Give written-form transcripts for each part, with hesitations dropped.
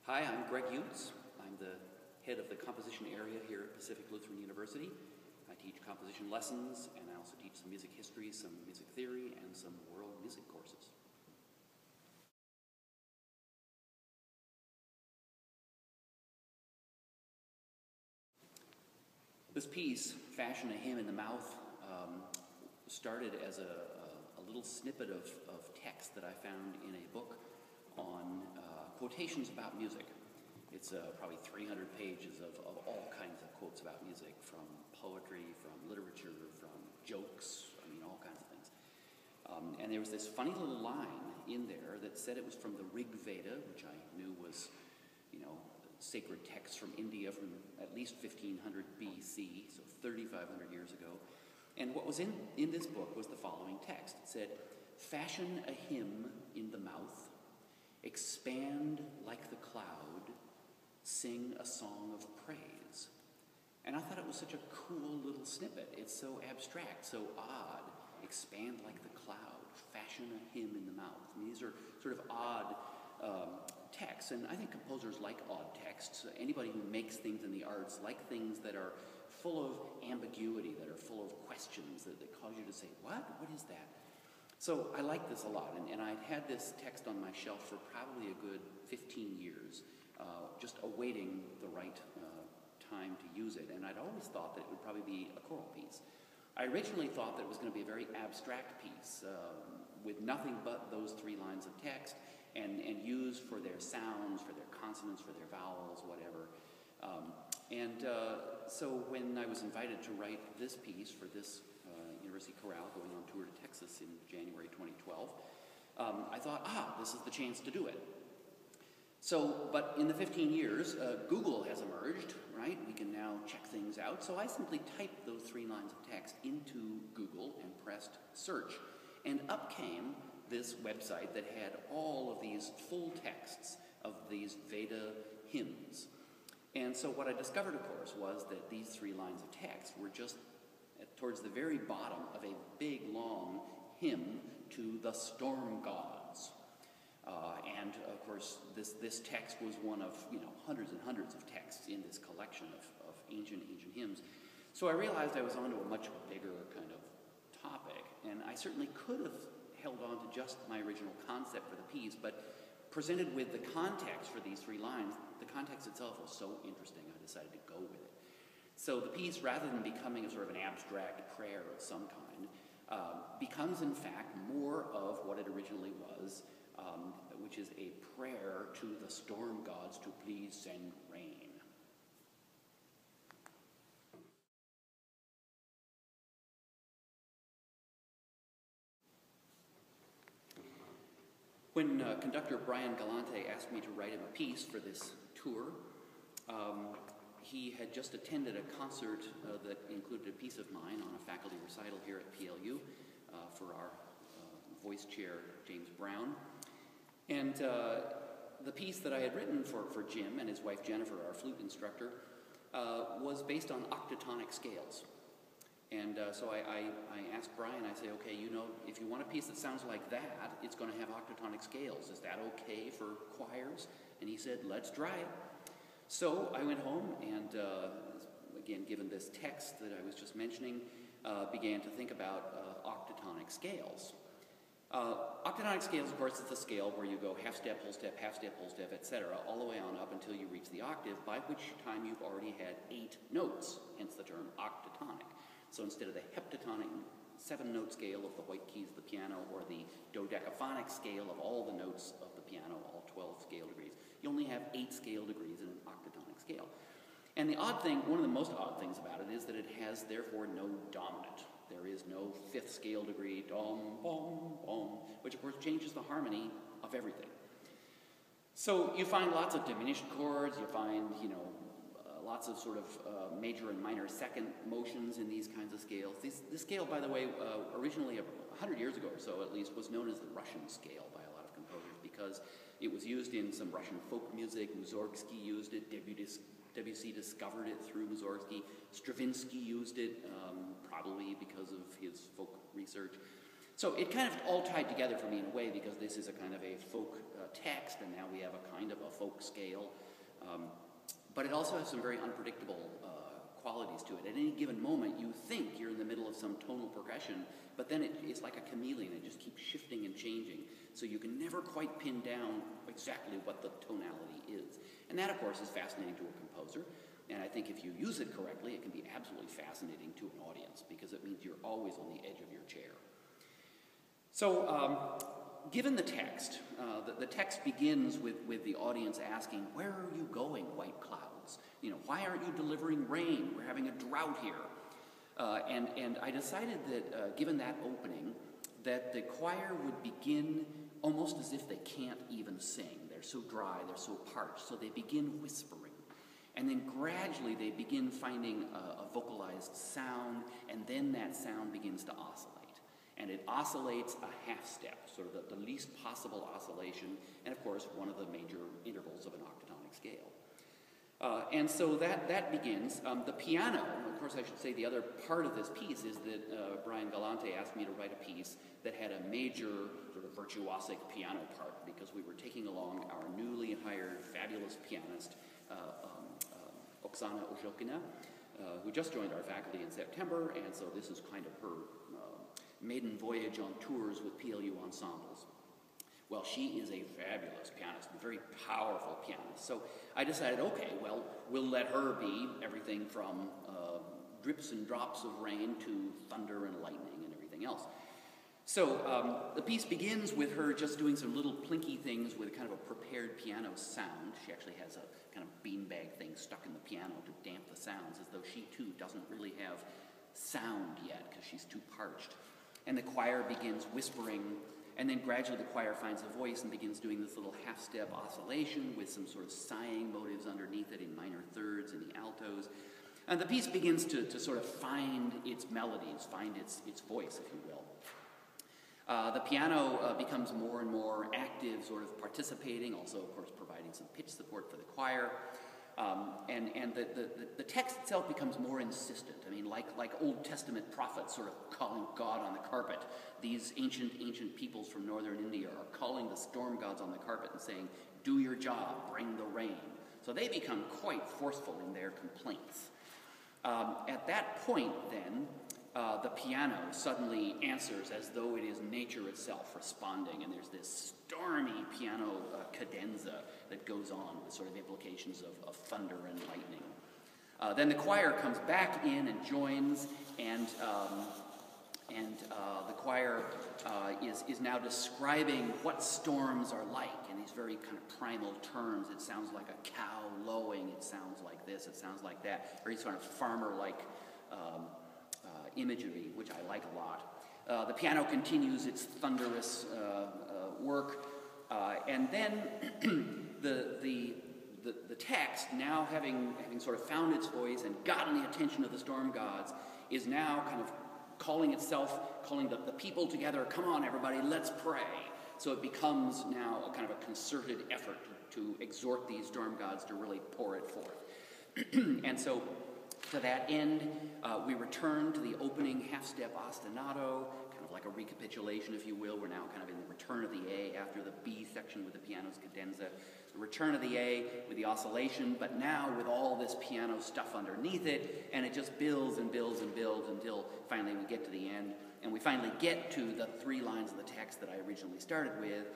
Hi, I'm Greg Youtz. I'm the head of the composition area here at Pacific Lutheran University. I teach composition lessons, and I also teach some music history, some music theory, and some world music courses. This piece, Fashion a Hymn in the Mouth, started as a little snippet of text that I found in a book on quotations about music. It's probably 300 pages of all kinds of quotes about music, from poetry, from literature, from jokes, all kinds of things. And there was this funny little line in there that said it was from the Rig Veda, which I knew was, sacred text from India from at least 1500 BC, so 3,500 years ago. And what was in this book was the following text. It said, "Fashion a hymn in the mouth, expand like the cloud, sing a song of praise." And I thought it was such a cool little snippet. It's so abstract, so odd. Expand like the cloud, fashion a hymn in the mouth. These are sort of odd texts, and I think composers like odd texts. Anybody who makes things in the arts like things that are full of ambiguity, that are full of questions, that cause you to say, what is that? So I like this a lot, and I'd had this text on my shelf for probably a good 15 years, just awaiting the right time to use it, and I'd always thought that it would probably be a choral piece. I originally thought that it was going to be a very abstract piece with nothing but those 3 lines of text and used for their sounds, for their consonants, for their vowels, whatever. So when I was invited to write this piece for this University Chorale going on tour to Texas in January 2012, I thought, this is the chance to do it. So, but in the 15 years, Google has emerged, right? We can now check things out. So I simply typed those 3 lines of text into Google and pressed search. And up came this website that had all of these full texts of these Veda hymns. And so what I discovered, of course, was that these 3 lines of text were just towards the very bottom of a big, long hymn to the storm gods. And of course, this text was one of hundreds and hundreds of texts in this collection of ancient hymns. So I realized I was onto a much bigger kind of topic, and I certainly could have held on to just my original concept for the piece, but presented with the context for these 3 lines, the context itself was so interesting I decided to go with it. So the piece, rather than becoming a sort of an abstract prayer of some kind, becomes in fact more of what it originally was, which is a prayer to the storm gods to please send rain. When conductor Brian Galante asked me to write him a piece for this tour, he had just attended a concert that included a piece of mine on a faculty recital here at PLU for our voice chair, James Brown. And the piece that I had written for Jim and his wife Jennifer, our flute instructor, was based on octatonic scales. And so I asked Brian, I say, okay, if you want a piece that sounds like that, it's going to have octatonic scales. Is that okay for choirs? And he said, let's try it. So I went home and, again, given this text that I was just mentioning, began to think about octatonic scales. Octatonic scales, of course, is the scale where you go half step, whole step, etc., all the way on up until you reach the octave, by which time you've already had 8 notes, hence the term octatonic. So instead of the heptatonic 7-note scale of the white keys of the piano, or the dodecaphonic scale of all the notes of the piano, all 12 scale degrees, you only have 8 scale degrees in an octatonic scale. And the odd thing, one of the most odd things about it, is that it has, therefore, no dominant. There is no 5th scale degree, dom, bom, bom, which of course changes the harmony of everything. So you find lots of diminished chords, you find, lots of sort of major and minor second motions in these kinds of scales. This scale, by the way, originally 100 years ago or so at least, was known as the Russian scale by a lot of composers because it was used in some Russian folk music. Mussorgsky used it, Debussy discovered it through Mussorgsky. Stravinsky used it, probably because of his folk research. So it kind of all tied together for me in a way, because this is a kind of a folk text, and now we have a kind of a folk scale. But it also has some very unpredictable qualities to it. At any given moment, you think you're in the middle of some tonal progression, but then it's like a chameleon. It just keeps shifting and changing, so you can never quite pin down exactly what the tonality is. And that, of course, is fascinating to a composer. And I think if you use it correctly, it can be absolutely fascinating to an audience, because it means you're always on the edge of your chair. So, given the text, the text begins with the audience asking, "Where are you going, white clouds? You know, why aren't you delivering rain? We're having a drought here." And I decided that, given that opening, that the choir would begin almost as if they can't even sing. They're so dry, they're so parched, so they begin whispering. And then gradually they begin finding a vocalized sound, and then that sound begins to oscillate. And it oscillates a half step, sort of the least possible oscillation, and of course one of the major intervals of an octatonic scale. And so that begins. The piano, of course I should say the other part of this piece is that Brian Galante asked me to write a piece that had a major sort of virtuosic piano part, because we were taking along our newly hired fabulous pianist, Oksana Ozhokina, who just joined our faculty in September, and so this is kind of her maiden voyage on tours with PLU ensembles. Well, she is a fabulous pianist, a very powerful pianist. So I decided, okay, well, we'll let her be everything from drips and drops of rain to thunder and lightning and everything else. So the piece begins with her just doing some little plinky things with kind of a prepared piano sound. She actually has a kind of beanbag thing stuck in the piano to damp the sounds, as though she too doesn't really have sound yet because she's too parched. And the choir begins whispering, and then gradually the choir finds a voice and begins doing this little half-step oscillation with some sort of sighing motives underneath it in minor thirds and the altos. And the piece begins to sort of find its melodies, find its voice, if you will. The piano becomes more and more active, sort of participating, also, of course, providing some pitch support for the choir. And the text itself becomes more insistent. I mean, like Old Testament prophets sort of calling God on the carpet. These ancient peoples from northern India are calling the storm gods on the carpet and saying, "Do your job, bring the rain." So they become quite forceful in their complaints. At that point, then, the piano suddenly answers as though it is nature itself responding, and there's this stormy piano cadenza that goes on with sort of implications of thunder and lightning. Then the choir comes back in and joins, and the choir is now describing what storms are like in these very kind of primal terms. It sounds like a cow lowing, it sounds like this, it sounds like that, very sort of farmer-like imagery, which I like a lot. The piano continues its thunderous work, and then the text, now having sort of found its voice and gotten the attention of the storm gods, is now kind of calling the people together. Come on, everybody, let's pray. So it becomes now a kind of a concerted effort to exhort these storm gods to really pour it forth. And so, to that end, we return to the opening half-step ostinato, kind of like a recapitulation, if you will. We're now kind of in the return of the A after the B section with the piano's cadenza. The return of the A with the oscillation, but now with all this piano stuff underneath it, and it just builds and builds and builds until finally we get to the end, and we finally get to the 3 lines of the text that I originally started with,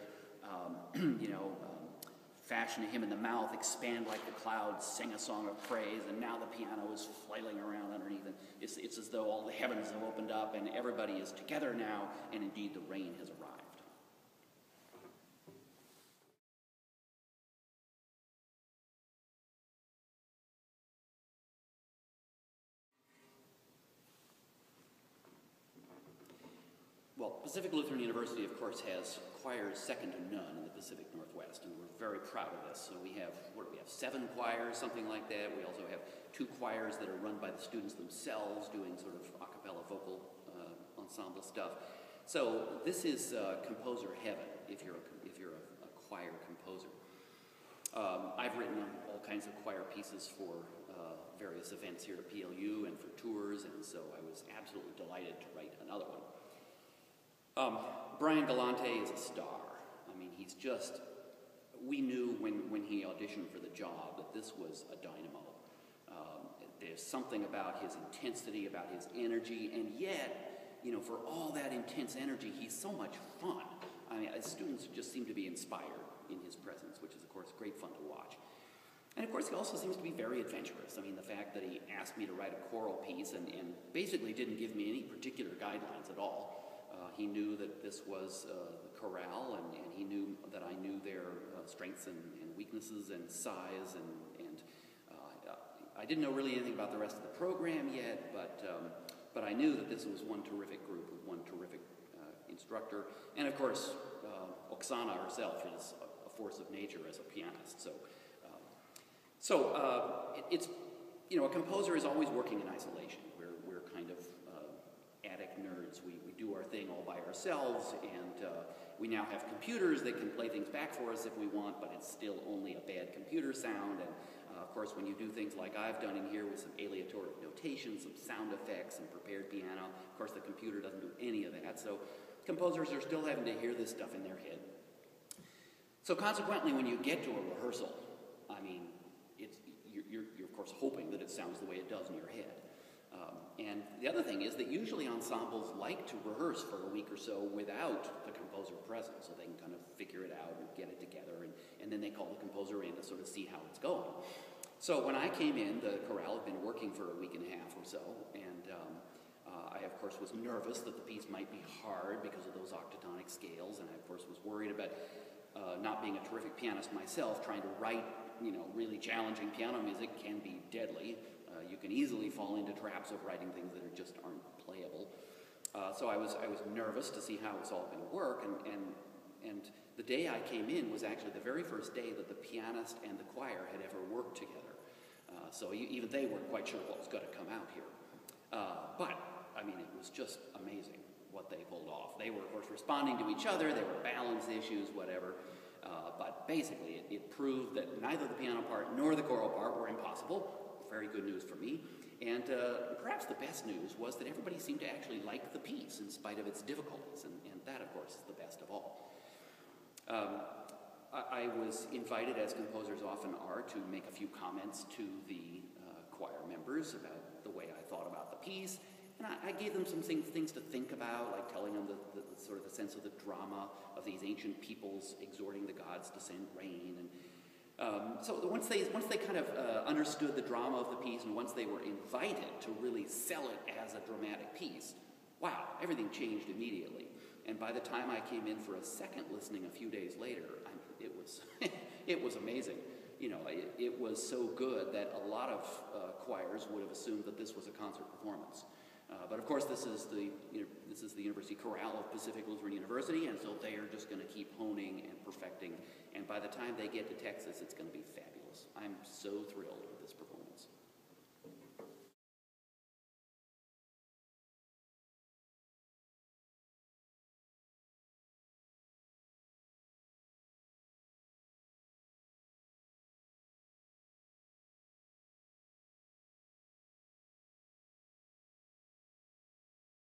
fashion a hymn in the mouth, expand like the clouds, sing a song of praise, and now the piano is flailing around underneath, and it's as though all the heavens have opened up and everybody is together now, and indeed the rain has arrived. Well, Pacific Lutheran University, of course, has choirs second to none in the Pacific Northwest, and we're very proud of this. So we have 7 choirs, something like that. We also have 2 choirs that are run by the students themselves, doing sort of a cappella vocal ensemble stuff. So this is composer heaven, if you're a choir composer. I've written all kinds of choir pieces for various events here at PLU and for tours, and so I was absolutely delighted to write another one. Brian Galante is a star. I mean, he's just, we knew when he auditioned for the job that this was a dynamo. There's something about his intensity, about his energy, and yet, you know, for all that intense energy, he's so much fun. I mean, students just seem to be inspired in his presence, which is, of course, great fun to watch. And, of course, he also seems to be very adventurous. I mean, the fact that he asked me to write a choral piece and basically didn't give me any particular guidelines at all. He knew that this was the chorale, and he knew that I knew their strengths and weaknesses and size, and I didn't know really anything about the rest of the program yet, but I knew that this was one terrific group with one terrific instructor, and of course, Oksana herself is a force of nature as a pianist. It's, you know, a composer is always working in isolation. We're kind of attic nerds. We do our thing all by ourselves, and we now have computers that can play things back for us if we want, but it's still only a bad computer sound. And of course, when you do things like I've done in here with some aleatoric notation, some sound effects, and prepared piano, of course the computer doesn't do any of that. So composers are still having to hear this stuff in their head. So consequently, when you get to a rehearsal, I mean, you're of course hoping that it sounds the way it does in your head. And the other thing is that usually ensembles like to rehearse for a week or so without the composer present, so they can kind of figure it out and get it together, and then they call the composer in to sort of see how it's going. So when I came in, the chorale had been working for a week and a half or so, and I, of course, was nervous that the piece might be hard because of those octatonic scales, and I, of course, was worried about not being a terrific pianist myself. Trying to write, you know, really challenging piano music can be deadly. You can easily fall into traps of writing things that just aren't playable. So I was nervous to see how it was all going to work, and the day I came in was actually the very first day that the pianist and the choir had ever worked together. So even they weren't quite sure what was going to come out here. But, I mean, it was just amazing what they pulled off. They were, of course, responding to each other. There were balance issues, whatever. But basically, it proved that neither the piano part nor the choral part were impossible. Very good news for me. And perhaps the best news was that everybody seemed to actually like the piece in spite of its difficulties. And that, of course, is the best of all. I was invited, as composers often are, to make a few comments to the choir members about the way I thought about the piece. And I gave them some things to think about, like telling them the sort of the sense of the drama of these ancient peoples exhorting the gods to send rain. And so once they kind of understood the drama of the piece, and once they were invited to really sell it as a dramatic piece, wow, everything changed immediately. And by the time I came in for a second listening a few days later, it was it was amazing. You know, it was so good that a lot of choirs would have assumed that this was a concert performance. But of course, this is the University Chorale of Pacific Lutheran University, and so they are just going to keep honing and perfecting. And by the time they get to Texas, it's going to be fabulous. I'm so thrilled with this performance.